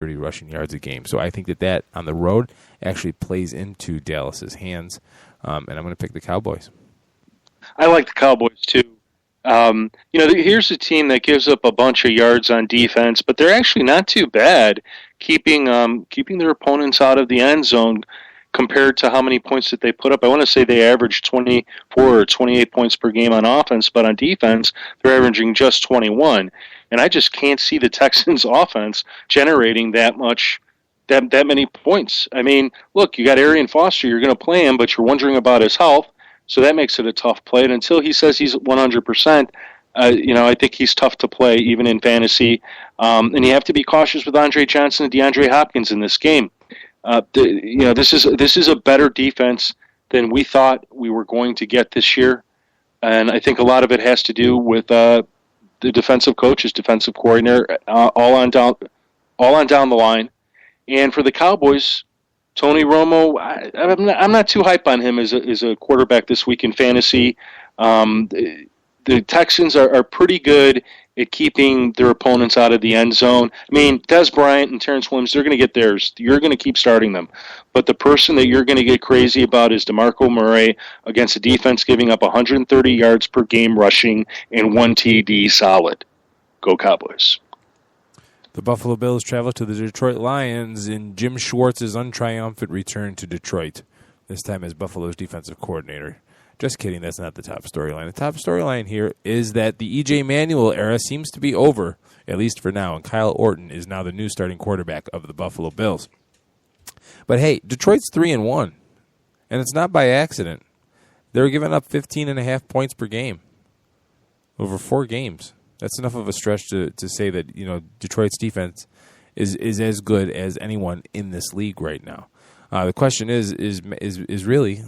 30 rushing yards a game. So I think that on the road actually plays into Dallas's hands, and I'm going to pick the Cowboys. I like the Cowboys too. Here's a team that gives up a bunch of yards on defense, but they're actually not too bad keeping their opponents out of the end zone compared to how many points that they put up. I want to say they average 24 or 28 points per game on offense, but on defense, they're averaging just 21. And I just can't see the Texans' offense generating that many points. I mean, look, you got Arian Foster, you're going to play him, but you're wondering about his health, so that makes it a tough play. And until he says he's 100%, I think he's tough to play, even in fantasy. And you have to be cautious with Andre Johnson and DeAndre Hopkins in this game. This is a better defense than we thought we were going to get this year, and I think a lot of it has to do with the defensive coaches, defensive coordinator, all on down the line. And for the Cowboys, Tony Romo, I'm not too hype on him as a quarterback this week in fantasy. The Texans are pretty good at keeping their opponents out of the end zone. I mean, Dez Bryant and Terrence Williams, they're going to get theirs. You're going to keep starting them. But the person that you're going to get crazy about is DeMarco Murray against a defense giving up 130 yards per game rushing and 1 TD solid. Go Cowboys. The Buffalo Bills travel to the Detroit Lions in Jim Schwartz's untriumphant return to Detroit, this time as Buffalo's defensive coordinator. Just kidding, that's not the top storyline. The top storyline here is that the E.J. Manuel era seems to be over, at least for now, and Kyle Orton is now the new starting quarterback of the Buffalo Bills. But hey, Detroit's 3-1, and it's not by accident. They're giving up 15.5 points per game over 4 games. That's enough of a stretch to say that Detroit's defense is as good as anyone in this league right now. The question is really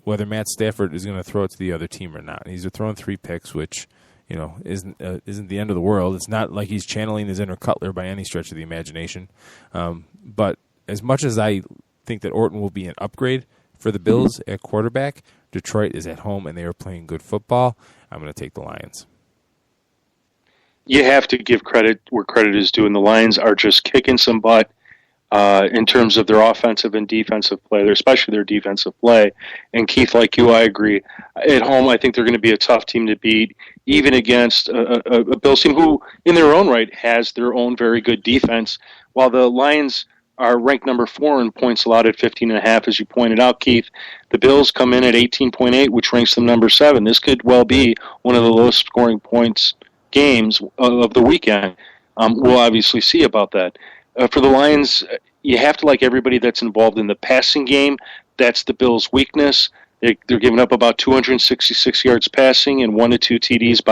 whether Matt Stafford is going to throw it to the other team or not. He's throwing 3 picks, which isn't the end of the world. It's not like he's channeling his inner Cutler by any stretch of the imagination. But as much as I think that Orton will be an upgrade for the Bills at quarterback, Detroit is at home and they are playing good football. I'm going to take the Lions. You have to give credit where credit is due, and the Lions are just kicking some butt in terms of their offensive and defensive play, especially their defensive play. And Keith, like you, I agree. At home, I think they're going to be a tough team to beat, even against a Bills team who, in their own right, has their own very good defense. While the Lions are ranked number 4 in points allowed at 15.5, as you pointed out, Keith, the Bills come in at 18.8, which ranks them number 7. This could well be one of the lowest scoring points games of the weekend. We'll obviously see about that. For the Lions, you have to like everybody that's involved in the passing game. That's the Bills' weakness. They're giving up about 266 yards passing and 1 to 2 TDs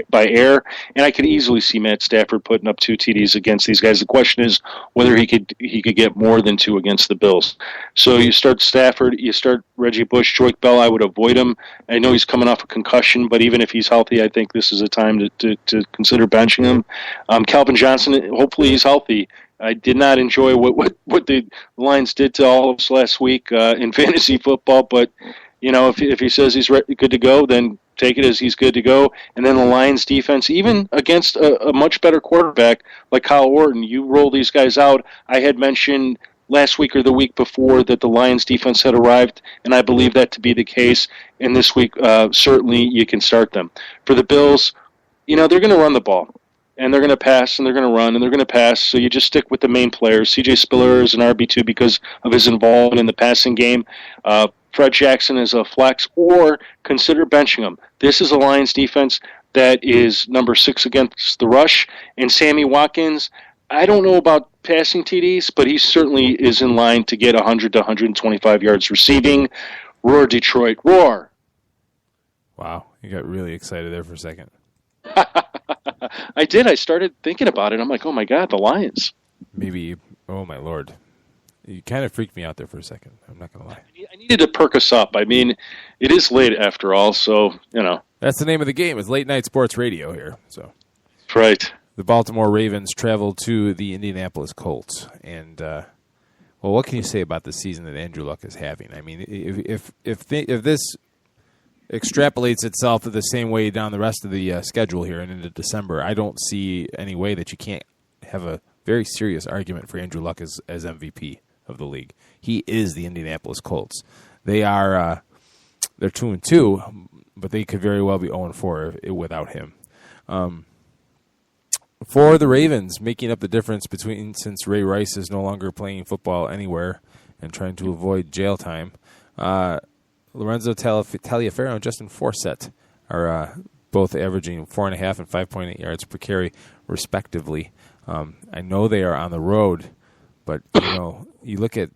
by air. And I could easily see Matt Stafford putting up 2 TDs against these guys. The question is whether he could get more than 2 against the Bills. So you start Stafford, you start Reggie Bush, Joique Bell. I would avoid him. I know he's coming off a concussion, but even if he's healthy, I think this is a time to consider benching him. Calvin Johnson, hopefully he's healthy. I did not enjoy what the Lions did to all of us last week in fantasy football, but if he says he's good to go, then take it as he's good to go. And then the Lions defense, even against a much better quarterback like Kyle Orton, you roll these guys out. I had mentioned last week or the week before that the Lions defense had arrived, and I believe that to be the case. And this week, certainly you can start them. For the Bills, they're going to run the ball. And they're going to pass, and they're going to run, and they're going to pass. So you just stick with the main players. C.J. Spiller is an RB2 because of his involvement in the passing game. Fred Jackson is a flex, or consider benching him. This is a Lions defense that is number 6 against the rush. And Sammy Watkins, I don't know about passing TDs, but he certainly is in line to get 100 to 125 yards receiving. Roar, Detroit, roar. Wow, you got really excited there for a second. I did. I started thinking about it. I'm like, oh, my God, the Lions. Maybe, oh, my Lord. You kind of freaked me out there for a second. I'm not going to lie. I needed to perk us up. I mean, it is late after all, so, That's the name of the game. It's late night sports radio here. So, right. The Baltimore Ravens travel to the Indianapolis Colts. And, what can you say about the season that Andrew Luck is having? I mean, if this extrapolates itself the same way down the rest of the schedule here and into December, I don't see any way that you can't have a very serious argument for Andrew Luck as MVP of the league. He is the Indianapolis Colts. They are they're 2-2, but they could very well be 0-4 without him. For the Ravens, making up the difference between, since Ray Rice is no longer playing football anywhere and trying to avoid jail time, Lorenzo Taliaferro and Justin Forsett are both averaging 4.5 and 5.8 yards per carry, respectively. I know they are on the road, but you look at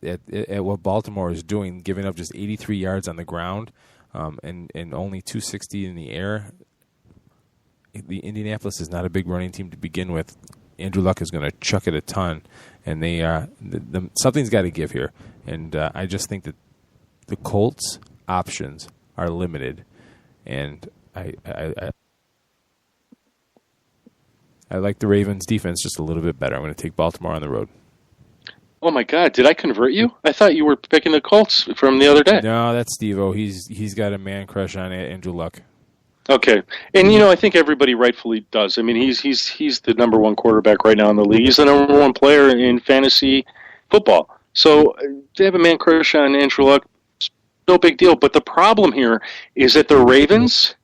what Baltimore is doing, giving up just 83 yards on the ground and only 260 in the air. The Indianapolis is not a big running team to begin with. Andrew Luck is going to chuck it a ton, and they something's got to give here. And I just think that the Colts' options are limited, and I like the Ravens' defense just a little bit better. I'm going to take Baltimore on the road. Oh my God! Did I convert you? I thought you were picking the Colts from the other day. No, that's Steve-O. He's got a man crush on Andrew Luck. Okay, and I think everybody rightfully does. I mean, he's the number one quarterback right now in the league. He's the number one player in fantasy football. So to have a man crush on Andrew Luck, no big deal. But the problem here is that the Ravens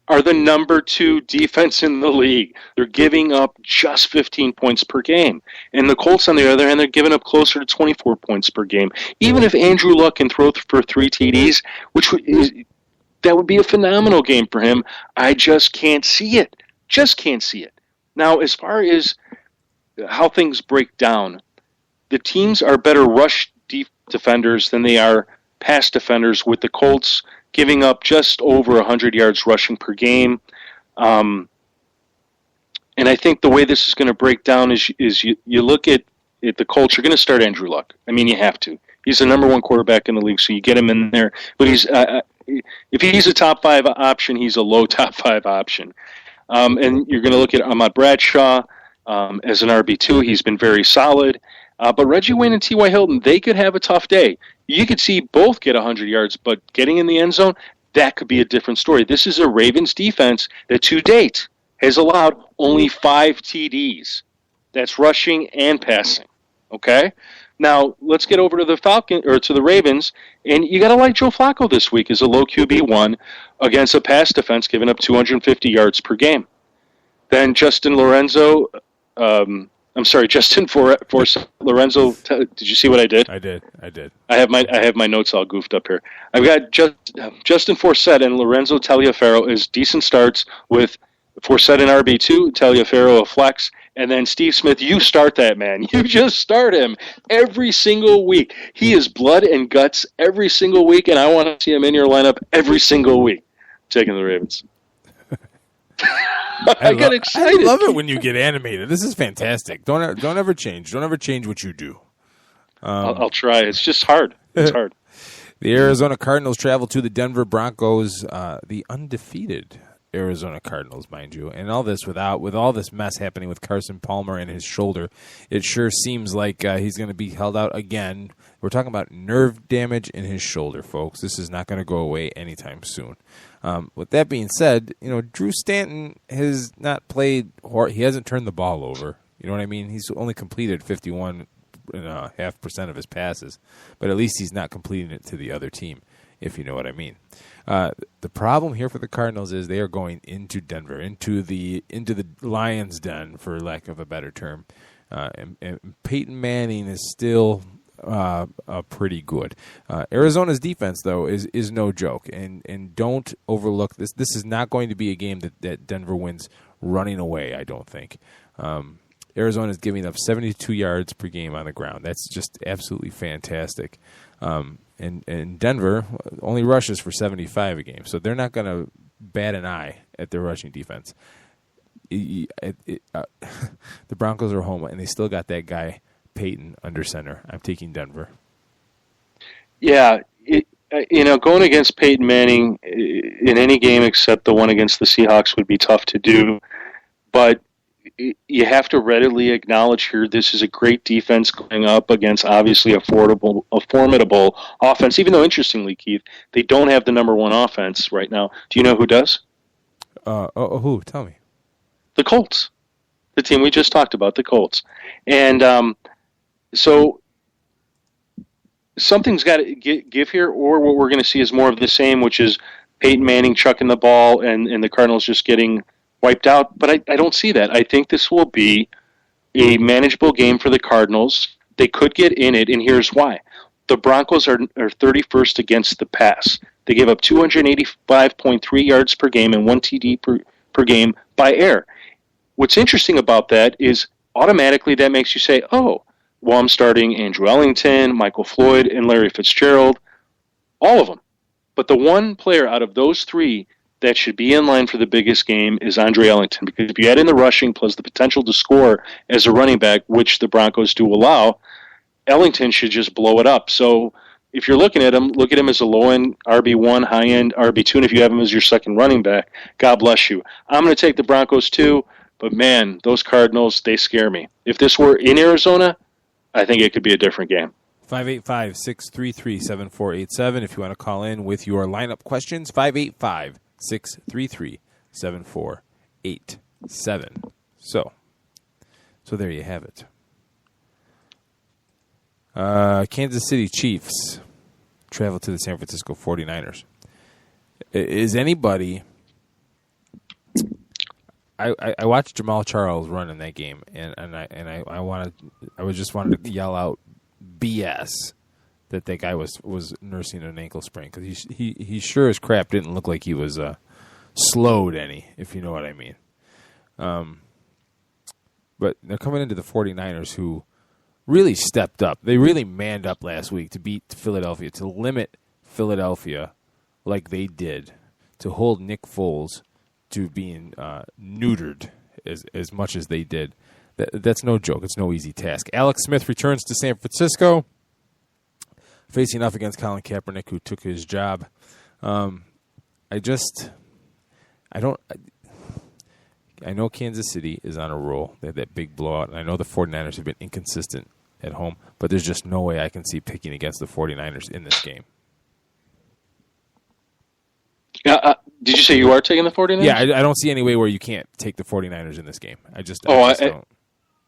are the number 2 defense in the league. They're giving up just 15 points per game. And the Colts, on the other hand, they're giving up closer to 24 points per game. Even if Andrew Luck can throw for 3 TDs, that would be a phenomenal game for him. I just can't see it. Just can't see it. Now, as far as how things break down, the teams are better rush defenders than they are pass defenders, with the Colts giving up just over 100 yards rushing per game. And I think the way this is going to break down is you look at the Colts, you're going to start Andrew Luck. I mean, you have to. He's the number 1 quarterback in the league, so you get him in there. But if he's a top 5 option, he's a low top 5 option. And you're going to look at Ahmad Bradshaw as an RB2. He's been very solid. But Reggie Wayne and T.Y. Hilton, they could have a tough day. You could see both get 100 yards, but getting in the end zone, that could be a different story. This is a Ravens defense that to date has allowed only 5 TDs. That's rushing and passing. Okay? Now, let's get over to the Ravens, and you got to like Joe Flacco this week as a low QB1 against a pass defense giving up 250 yards per game. Then Justin Forsett. Lorenzo, did you see what I did? I did. I have my notes all goofed up here. I've got Justin Forsett and Lorenzo Taliaferro as decent starts, with Forsett an RB2, Taliaferro a flex, and then Steve Smith, you start that man. You just start him every single week. He is blood and guts every single week, and I want to see him in your lineup every single week. Taking the Ravens. I got excited. I love it when you get animated. This is fantastic. Don't ever change. Don't ever change what you do. I'll try. It's just hard. It's hard. The Arizona Cardinals travel to the Denver Broncos, the undefeated Arizona Cardinals, mind you. And all this with all this mess happening with Carson Palmer and his shoulder, it sure seems like he's going to be held out again. We're talking about nerve damage in his shoulder, folks. This is not going to go away anytime soon. With that being said, Drew Stanton has not played. He hasn't turned the ball over. You know what I mean? He's only completed 51.5% of his passes, but at least he's not completing it to the other team, if you know what I mean. The problem here for the Cardinals is they are going into Denver, into the Lions' den, for lack of a better term, and Peyton Manning is still pretty good. Arizona's defense, though, is no joke, and don't overlook this. This is not going to be a game that Denver wins running away, I don't think. Arizona is giving up 72 yards per game on the ground. That's just absolutely fantastic. And Denver only rushes for 75 a game, so they're not going to bat an eye at their rushing defense. The Broncos are home, and they still got that guy Peyton under center. I'm taking Denver. Yeah, going against Peyton Manning in any game except the one against the Seahawks would be tough to do, but you have to readily acknowledge here this is a great defense going up against obviously a formidable offense, even though, interestingly, Keith, they don't have the number 1 offense right now. Do you know who does? Who? Tell me. The Colts. The team we just talked about, the Colts. And so something's got to give here, or what we're going to see is more of the same, which is Peyton Manning chucking the ball and the Cardinals just getting wiped out. But I don't see that. I think this will be a manageable game for the Cardinals. They could get in it, and here's why. The Broncos are 31st against the pass. They give up 285.3 yards per game and 1 TD per game by air. What's interesting about that is automatically that makes you say, oh, well, I'm starting Andrew Ellington, Michael Floyd, and Larry Fitzgerald, all of them. But the one player out of those three that should be in line for the biggest game is Andre Ellington, because if you add in the rushing plus the potential to score as a running back, which the Broncos do allow, Ellington should just blow it up. So if you're looking at him, look at him as a low-end RB1, high-end RB2, and if you have him as your second running back, God bless you. I'm going to take the Broncos too, but man, those Cardinals, they scare me. If this were in Arizona, I think it could be a different game. 585-633-7487 if you want to call in with your lineup questions. 585-633-7487. So there you have it. Kansas City Chiefs travel to the San Francisco 49ers. Is anybody... I watched Jamal Charles run in that game, and I just wanted to yell out BS that guy was nursing an ankle sprain, because he sure as crap didn't look like he was slowed any, if you know what I mean. But they're coming into the 49ers, who really stepped up. They really manned up last week to beat Philadelphia, to limit Philadelphia like they did, to hold Nick Foles to being neutered as much as they did. That's no joke. It's no easy task. Alex Smith returns to San Francisco, facing off against Colin Kaepernick, who took his job. I know Kansas City is on a roll. They had that big blowout, and I know the 49ers have been inconsistent at home, but there's just no way I can see picking against the 49ers in this game. Did you say you are taking the 49ers? Yeah, I don't see any way where you can't take the 49ers in this game. I just don't.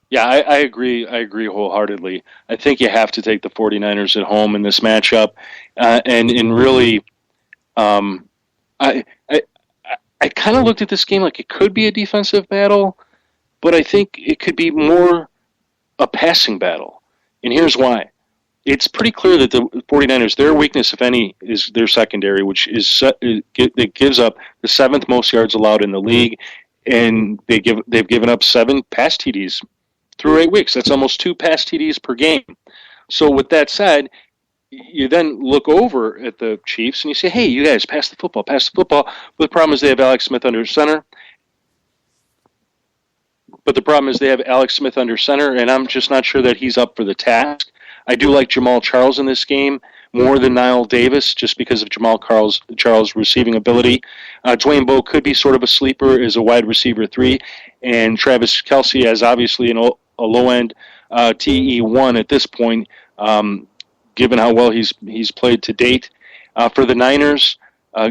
Yeah, I agree. I agree wholeheartedly. I think you have to take the 49ers at home in this matchup. And really, I kind of looked at this game like it could be a defensive battle, but I think it could be more a passing battle. And here's why. It's pretty clear that the 49ers, their weakness, if any, is their secondary, which is it gives up the 7th most yards allowed in the league, and they've given up 7 pass TDs through 8 weeks. That's almost 2 pass TDs per game. So with that said, you then look over at the Chiefs and you say, hey, you guys, pass the football. But the problem is they have Alex Smith under center. And I'm just not sure that he's up for the task. I do like Jamal Charles in this game more than Niall Davis, just because of Jamal Charles' receiving ability. Dwayne Bowe could be sort of a sleeper as a wide receiver 3, and Travis Kelce as obviously a low-end TE1 at this point, given how well he's played to date. For the Niners,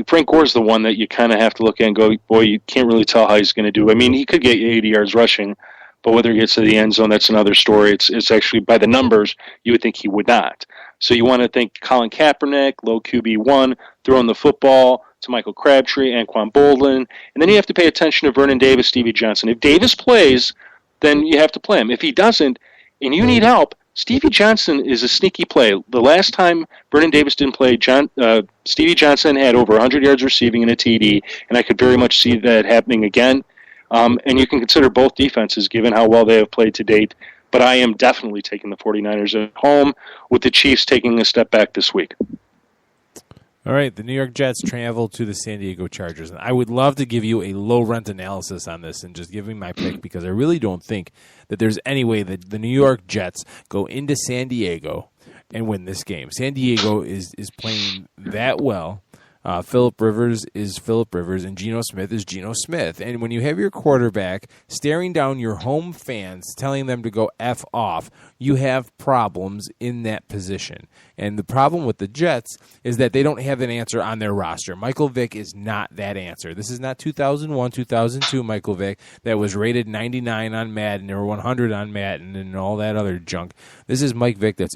Frank Gore's the one that you kind of have to look at and go, boy, you can't really tell how he's going to do. I mean, he could get 80 yards rushing, but whether he gets to the end zone, that's another story. It's actually, by the numbers, you would think he would not. So you want to think Colin Kaepernick, low QB1, throwing the football to Michael Crabtree, Anquan Boldin, and then you have to pay attention to Vernon Davis, Stevie Johnson. If Davis plays, then you have to play him. If he doesn't, and you need help, Stevie Johnson is a sneaky play. The last time Vernon Davis didn't play, Stevie Johnson had over 100 yards receiving in a TD, and I could very much see that happening again. And you can consider both defenses, given how well they have played to date. But I am definitely taking the 49ers at home, with the Chiefs taking a step back this week. All right, the New York Jets travel to the San Diego Chargers. And I would love to give you a low-rent analysis on this and just give me my pick, because I really don't think that there's any way that the New York Jets go into San Diego and win this game. San Diego is playing that well. Phillip Rivers is Phillip Rivers, and Geno Smith is Geno Smith. And when you have your quarterback staring down your home fans, telling them to go F off, you have problems in that position. And the problem with the Jets is that they don't have an answer on their roster. Michael Vick is not that answer. This is not 2001, 2002 Michael Vick that was rated 99 on Madden or 100 on Madden and all that other junk. This is Mike Vick that's